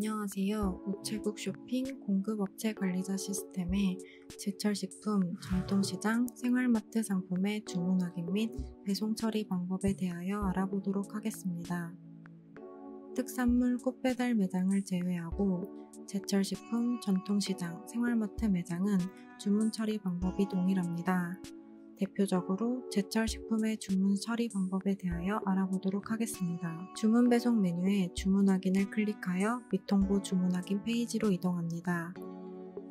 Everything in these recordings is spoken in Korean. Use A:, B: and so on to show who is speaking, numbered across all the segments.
A: 안녕하세요. 우체국 쇼핑 공급업체 관리자 시스템의 제철식품, 전통시장, 생활마트 상품의 주문 확인 및 배송 처리 방법에 대하여 알아보도록 하겠습니다. 특산물 꽃배달 매장을 제외하고 제철식품, 전통시장, 생활마트 매장은 주문 처리 방법이 동일합니다. 대표적으로 제철식품의 주문 처리 방법에 대하여 알아보도록 하겠습니다. 주문 배송 메뉴에 주문 확인을 클릭하여 미통보 주문 확인 페이지로 이동합니다.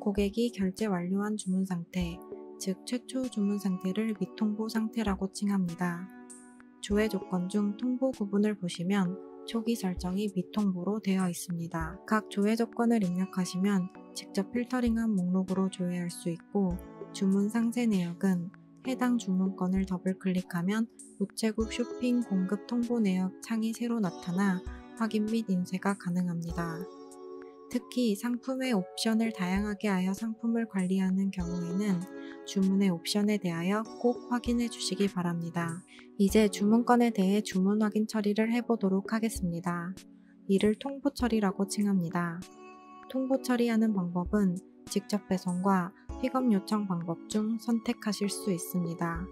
A: 고객이 결제 완료한 주문 상태, 즉 최초 주문 상태를 미통보 상태라고 칭합니다. 조회 조건 중 통보 구분을 보시면 초기 설정이 미통보로 되어 있습니다. 각 조회 조건을 입력하시면 직접 필터링한 목록으로 조회할 수 있고, 주문 상세 내역은 해당 주문건을 더블클릭하면 우체국 쇼핑 공급 통보 내역 창이 새로 나타나 확인 및 인쇄가 가능합니다. 특히 상품의 옵션을 다양하게 하여 상품을 관리하는 경우에는 주문의 옵션에 대하여 꼭 확인해 주시기 바랍니다. 이제 주문건에 대해 주문 확인 처리를 해보도록 하겠습니다. 이를 통보 처리라고 칭합니다. 통보 처리하는 방법은 직접 배송과 픽업 요청 방법 중 선택하실 수 있습니다.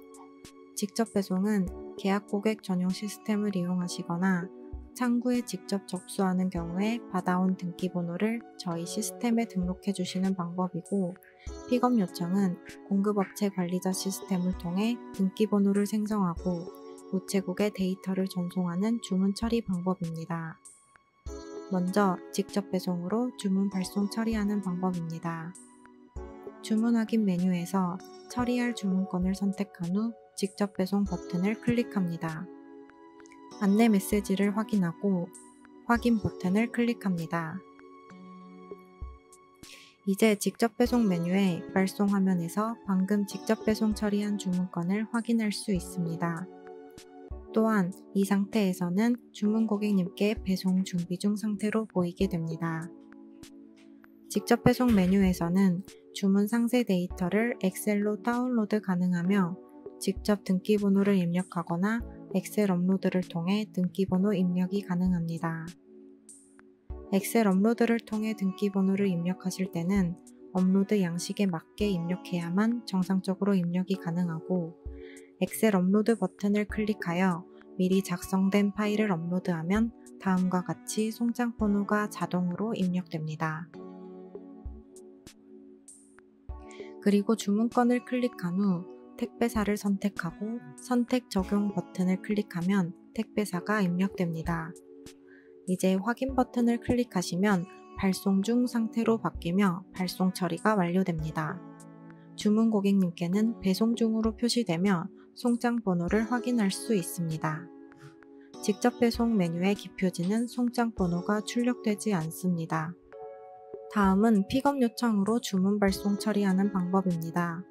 A: 직접 배송은 계약 고객 전용 시스템을 이용하시거나 창구에 직접 접수하는 경우에 받아온 등기번호를 저희 시스템에 등록해 주시는 방법이고, 픽업 요청은 공급업체 관리자 시스템을 통해 등기번호를 생성하고 우체국에 데이터를 전송하는 주문 처리 방법입니다. 먼저 직접 배송으로 주문 발송 처리하는 방법입니다. 주문 확인 메뉴에서 처리할 주문건을 선택한 후 직접 배송 버튼을 클릭합니다. 안내 메시지를 확인하고 확인 버튼을 클릭합니다. 이제 직접 배송 메뉴의 발송 화면에서 방금 직접 배송 처리한 주문건을 확인할 수 있습니다. 또한 이 상태에서는 주문 고객님께 배송 준비 중 상태로 보이게 됩니다. 직접 배송 메뉴에서는 주문 상세 데이터를 엑셀로 다운로드 가능하며 직접 등기번호를 입력하거나 엑셀 업로드를 통해 등기번호 입력이 가능합니다. 엑셀 업로드를 통해 등기번호를 입력하실 때는 업로드 양식에 맞게 입력해야만 정상적으로 입력이 가능하고, 엑셀 업로드 버튼을 클릭하여 미리 작성된 파일을 업로드하면 다음과 같이 송장 번호가 자동으로 입력됩니다. 그리고 주문건을 클릭한 후 택배사를 선택하고 선택 적용 버튼을 클릭하면 택배사가 입력됩니다. 이제 확인 버튼을 클릭하시면 발송 중 상태로 바뀌며 발송 처리가 완료됩니다. 주문 고객님께는 배송 중으로 표시되며 송장 번호를 확인할 수 있습니다. 직접 배송 메뉴의 기표지는 송장 번호가 출력되지 않습니다. 다음은 픽업 요청으로 주문 발송 처리하는 방법입니다.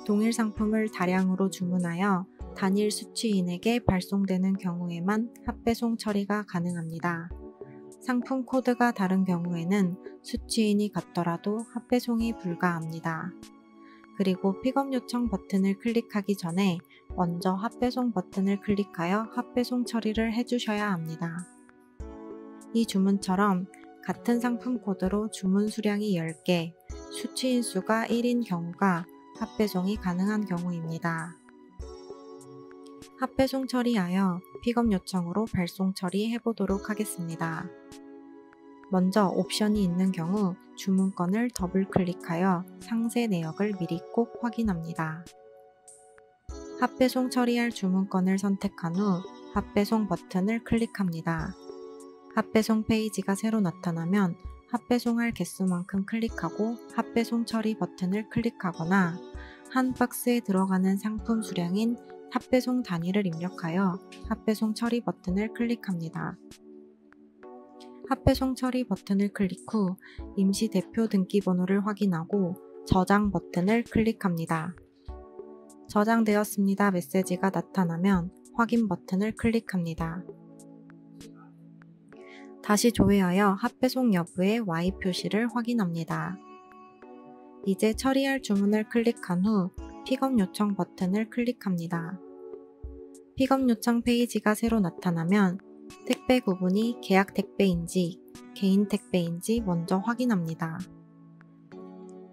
A: 동일 상품을 다량으로 주문하여 단일 수취인에게 발송되는 경우에만 합배송 처리가 가능합니다. 상품 코드가 다른 경우에는 수취인이 같더라도 합배송이 불가합니다. 그리고 픽업 요청 버튼을 클릭하기 전에 먼저 합배송 버튼을 클릭하여 합배송 처리를 해주셔야 합니다. 이 주문처럼 같은 상품 코드로 주문 수량이 10개, 수취인 수가 1인 경우가 합배송이 가능한 경우입니다. 합배송 처리하여 픽업 요청으로 발송 처리해 보도록 하겠습니다. 먼저 옵션이 있는 경우 주문건을 더블 클릭하여 상세 내역을 미리 꼭 확인합니다. 합배송 처리할 주문건을 선택한 후 합배송 버튼을 클릭합니다. 합배송 페이지가 새로 나타나면 합배송할 개수만큼 클릭하고 합배송 처리 버튼을 클릭하거나 한 박스에 들어가는 상품 수량인 합배송 단위를 입력하여 합배송 처리 버튼을 클릭합니다. 합배송 처리 버튼을 클릭 후 임시 대표 등기번호를 확인하고 저장 버튼을 클릭합니다. 저장되었습니다 메시지가 나타나면 확인 버튼을 클릭합니다. 다시 조회하여 합배송 여부의 Y 표시를 확인합니다. 이제 처리할 주문을 클릭한 후 픽업 요청 버튼을 클릭합니다. 픽업 요청 페이지가 새로 나타나면 택배 구분이 계약 택배인지 개인 택배인지 먼저 확인합니다.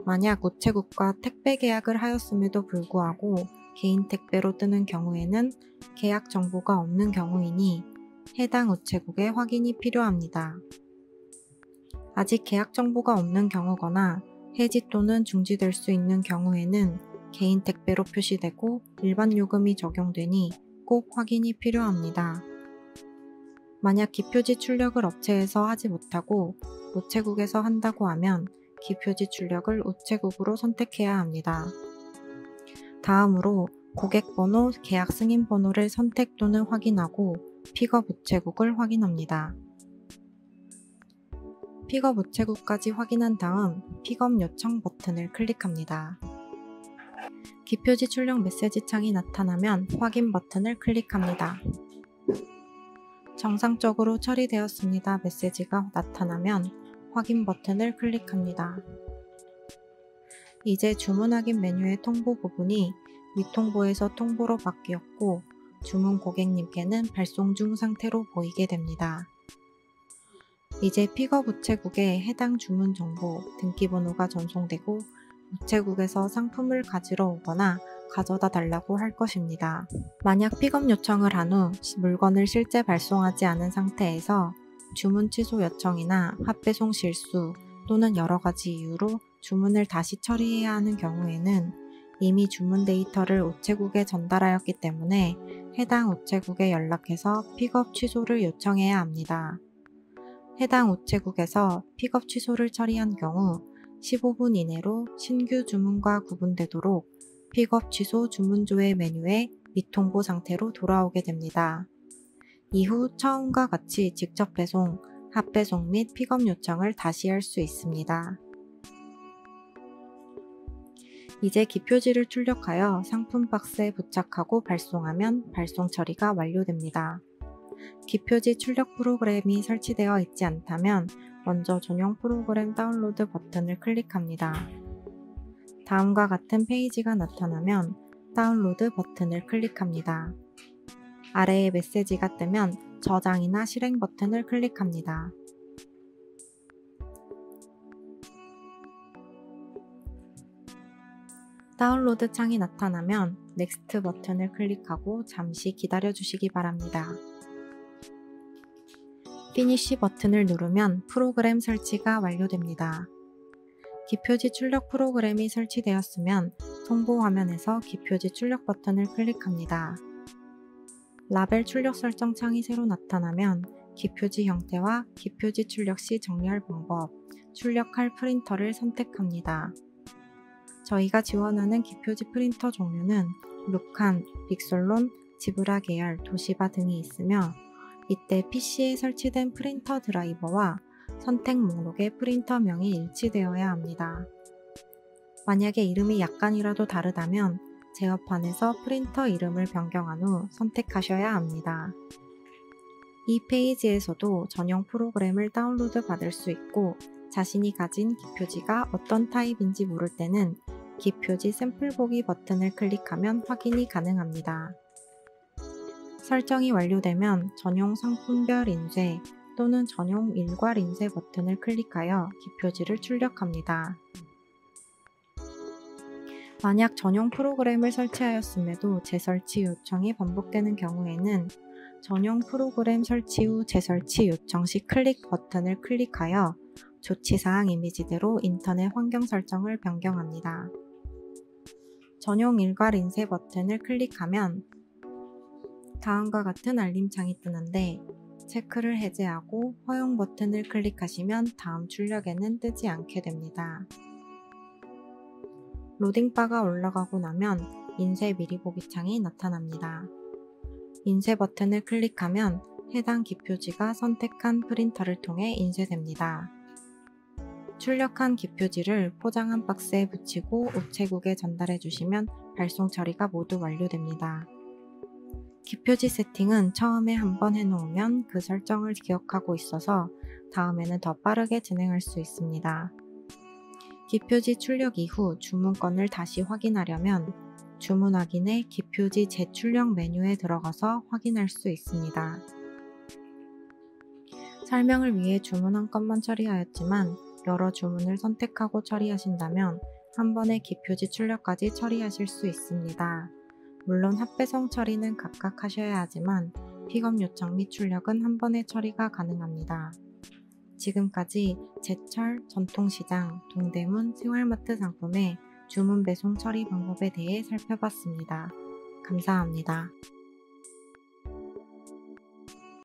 A: 만약 우체국과 택배 계약을 하였음에도 불구하고 개인 택배로 뜨는 경우에는 계약 정보가 없는 경우이니 해당 우체국에 확인이 필요합니다. 아직 계약 정보가 없는 경우거나 해지 또는 중지될 수 있는 경우에는 개인 택배로 표시되고 일반 요금이 적용되니 꼭 확인이 필요합니다. 만약 기표지 출력을 업체에서 하지 못하고 우체국에서 한다고 하면 기표지 출력을 우체국으로 선택해야 합니다. 다음으로 고객번호, 계약 승인 번호를 선택 또는 확인하고 픽업 우체국을 확인합니다. 픽업 우체국까지 확인한 다음 픽업 요청 버튼을 클릭합니다. 기표지 출력 메시지 창이 나타나면 확인 버튼을 클릭합니다. 정상적으로 처리되었습니다 메시지가 나타나면 확인 버튼을 클릭합니다. 이제 주문 확인 메뉴의 통보 부분이 미통보에서 통보로 바뀌었고 주문 고객님께는 발송 중 상태로 보이게 됩니다. 이제 픽업 우체국에 해당 주문 정보, 등기번호가 전송되고 우체국에서 상품을 가지러 오거나 가져다 달라고 할 것입니다. 만약 픽업 요청을 한 후 물건을 실제 발송하지 않은 상태에서 주문 취소 요청이나 핫배송 실수 또는 여러 가지 이유로 주문을 다시 처리해야 하는 경우에는 이미 주문 데이터를 우체국에 전달하였기 때문에 해당 우체국에 연락해서 픽업 취소를 요청해야 합니다. 해당 우체국에서 픽업 취소를 처리한 경우 15분 이내로 신규 주문과 구분되도록 픽업 취소 주문 조회 메뉴에 미통보 상태로 돌아오게 됩니다. 이후 처음과 같이 직접 배송, 핫배송 및 픽업 요청을 다시 할 수 있습니다. 이제 기표지를 출력하여 상품 박스에 부착하고 발송하면 발송 처리가 완료됩니다. 기표지 출력 프로그램이 설치되어 있지 않다면 먼저 전용 프로그램 다운로드 버튼을 클릭합니다. 다음과 같은 페이지가 나타나면 다운로드 버튼을 클릭합니다. 아래에 메시지가 뜨면 저장이나 실행 버튼을 클릭합니다. 다운로드 창이 나타나면 넥스트 버튼을 클릭하고 잠시 기다려 주시기 바랍니다. 피니쉬 버튼을 누르면 프로그램 설치가 완료됩니다. 기표지 출력 프로그램이 설치되었으면 통보 화면에서 기표지 출력 버튼을 클릭합니다. 라벨 출력 설정 창이 새로 나타나면 기표지 형태와 기표지 출력 시 정리할 방법, 출력할 프린터를 선택합니다. 저희가 지원하는 기표지 프린터 종류는 루칸, 빅솔론, 지브라 계열, 도시바 등이 있으며 이때 PC에 설치된 프린터 드라이버와 선택 목록의 프린터명이 일치되어야 합니다. 만약에 이름이 약간이라도 다르다면 제어판에서 프린터 이름을 변경한 후 선택하셔야 합니다. 이 페이지에서도 전용 프로그램을 다운로드 받을 수 있고 자신이 가진 기표지가 어떤 타입인지 모를 때는 기표지 샘플 보기 버튼을 클릭하면 확인이 가능합니다. 설정이 완료되면 전용 상품별 인쇄 또는 전용 일괄 인쇄 버튼을 클릭하여 기표지를 출력합니다. 만약 전용 프로그램을 설치하였음에도 재설치 요청이 반복되는 경우에는 전용 프로그램 설치 후 재설치 요청 시 클릭 버튼을 클릭하여 조치사항 이미지대로 인터넷 환경 설정을 변경합니다. 전용 일괄 인쇄 버튼을 클릭하면 다음과 같은 알림창이 뜨는데 체크를 해제하고 허용 버튼을 클릭하시면 다음 출력에는 뜨지 않게 됩니다. 로딩바가 올라가고 나면 인쇄 미리 보기 창이 나타납니다. 인쇄 버튼을 클릭하면 해당 기표지가 선택한 프린터를 통해 인쇄됩니다. 출력한 기표지를 포장한 박스에 붙이고 우체국에 전달해 주시면 발송 처리가 모두 완료됩니다. 기표지 세팅은 처음에 한번 해놓으면 그 설정을 기억하고 있어서 다음에는 더 빠르게 진행할 수 있습니다. 기표지 출력 이후 주문건을 다시 확인하려면 주문 확인에 기표지 재출력 메뉴에 들어가서 확인할 수 있습니다. 설명을 위해 주문 한 건만 처리하였지만 여러 주문을 선택하고 처리하신다면 한 번에 기표지 출력까지 처리하실 수 있습니다. 물론 합배송 처리는 각각 하셔야 하지만 픽업 요청 및 출력은 한 번에 처리가 가능합니다. 지금까지 제철, 전통시장, 동대문, 생활마트 상품의 주문 배송 처리 방법에 대해 살펴봤습니다. 감사합니다.